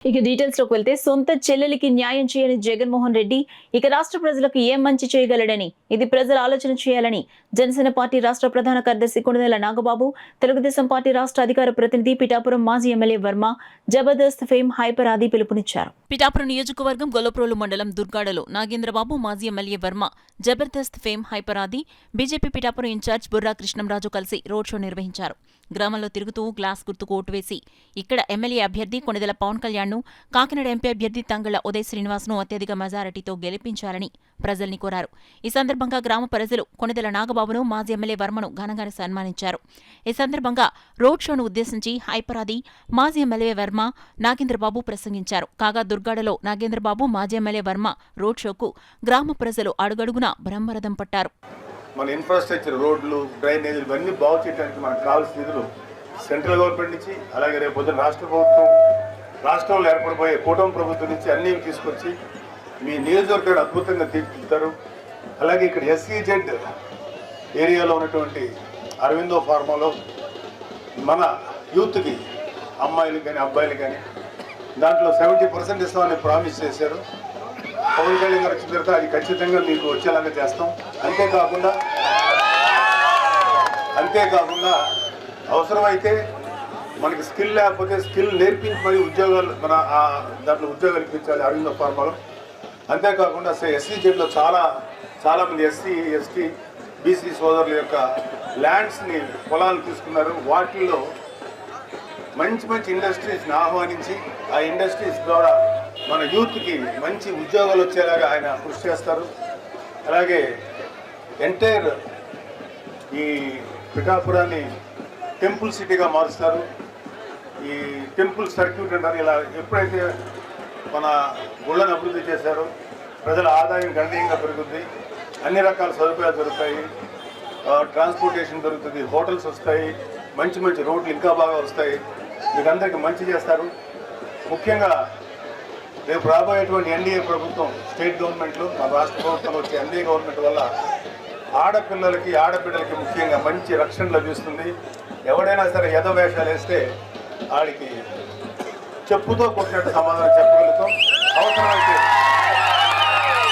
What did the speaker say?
ఇక డీటెయిల్స్ లోకి వెళ్తే సొంత చెల్లెలికి న్యాయం చేయని జగన్మోహన్ రెడ్డి ఇక రాష్ట్ర ప్రజలకు ఏం మంచి చేయగలడని, ఇది ప్రజలు ఆలోచన చేయాలని జనసేన పార్టీ రాష్ట్ర ప్రధాన కార్యదర్శి కొణిదెల నాగబాబు, తెలుగుదేశం పార్టీ రాష్ట్ర అధికార ప్రతినిధి పిఠాపురం మాజీ MLA Varma, Jabardasth fame hyper ఆది పిలుపునిచ్చారు. పిఠాపురం నియోజకవర్గం గొల్లప్రోలు మండలం దుర్గాడలో నాగేంద్రబాబు, మాజీ MLA Varma, Jabardasth fame hyper ఆది, బీజేపీ పిఠాపురం ఇన్ఛార్జ్ బుర్రా కృష్ణంరాజు కలిసి రోడ్ షో నిర్వహించారు. గ్రామంలో తిరుగుతూ గ్లాస్ గుర్తుకు ఓటు వేసి ఇక్కడ ఎమ్మెల్యే అభ్యర్థి కొణిదెల పవన్ కళ్యాణ్ ను, కాకినాడ ఎంపీ అభ్యర్థి తంగళ్ల ఉదయ్ శ్రీనివాస్ ను అత్యధిక మెజారిటీతో గెలిపించాలని ప్రజల్ని కోరారు. ఈ సందర్భంగా గ్రామ ప్రజలు కొణిదెల నాగబాబును, మాజీ ఎమ్మెల్యే వర్మను ఘనంగా సన్మానించారు. ఈ సందర్భంగా రోడ్ షోను ఉద్దేశించి హైపరాది, మాజీ ఎమ్మెల్యే వర్మ, నాగేంద్రబాబు ప్రసంగించారు. కాగా దుర్గాడలో నాగేంద్రబాబు, మాజీ ఎమ్మెల్యే వర్మ రోడ్ షోకు గ్రామ ప్రజలు అడుగడుగునా బ్రహ్మరథం పట్టారు. మన ఇన్ఫ్రాస్ట్రక్చర్, రోడ్లు, డ్రైనేజీలు ఇవన్నీ బాగు చేయడానికి మనకు కావాల్సిన నిధులు సెంట్రల్ గవర్నమెంట్ నుంచి, అలాగే రేపు పొద్దున రాష్ట్ర ప్రభుత్వం, రాష్ట్రంలో ఏర్పడిపోయే కూటమి ప్రభుత్వం నుంచి అన్నీ తీసుకొచ్చి మీ నియోజకవర్గాన్ని అద్భుతంగా తీర్చిదిద్దారు. అలాగే ఇక్కడ SEZ ఏరియాలో ఉన్నటువంటి అరవిందో ఫార్మాలో మన యూత్కి, అమ్మాయిలు కానీ అబ్బాయిలు కానీ దాంట్లో 70% ఇస్తామని ప్రామిస్ చేశారు. పవన్ కళ్యాణ్ గారు వచ్చిన తర్వాత అది ఖచ్చితంగా మీకు వచ్చేలాగా చేస్తాం. అంతేకాకుండా అవసరమైతే మనకి స్కిల్ లేకపోతే స్కిల్ నేర్పించి మరి ఉద్యోగాలు దాంట్లో ఉద్యోగాలు ఇప్పించాలి అరవింద ఫార్మాలో. అంతేకాకుండా SEZలో చాలామంది SC, ST, BC సోదరుల యొక్క ల్యాండ్స్ని, పొలాలు తీసుకున్నారు. వాటిల్లో మంచి ఇండస్ట్రీస్ని ఆహ్వానించి ఆ ఇండస్ట్రీస్ ద్వారా మన యూత్కి మంచి ఉద్యోగాలు వచ్చేలాగా ఆయన కృషి చేస్తారు. అలాగే ఎంటైర్ ఈ పిఠాపురాన్ని టెంపుల్ సిటీగా మారుస్తారు. ఈ టెంపుల్ సర్క్యూట్ అంటారు. ఇలా ఎప్పుడైతే మన గుళ్ళను అభివృద్ధి చేశారో ప్రజల ఆదాయం గణనీయంగా పెరుగుతుంది, అన్ని రకాల సదుపాయాలు దొరుకుతాయి, ట్రాన్స్పోర్టేషన్ దొరుకుతుంది, హోటల్స్ వస్తాయి, మంచి రోడ్లు ఇంకా బాగా వస్తాయి. మీకు అందరికీ మంచి చేస్తారు. ముఖ్యంగా రేపు రాబోయేటువంటి NDA ప్రభుత్వం, స్టేట్ గవర్నమెంట్లు, మన రాష్ట్ర ప్రభుత్వంలో వచ్చే NDA గవర్నమెంట్ వల్ల ఆడపిల్లలకి, ఆడబిడ్డలకి ముఖ్యంగా మంచి రక్షణ లభిస్తుంది. ఎవడైనా సరే యథవేషాలు వేస్తే ఆడికి చెప్పుతో కొట్టినట్టు సమాధానం చెప్పగలుగుతాం. అవసరమైతే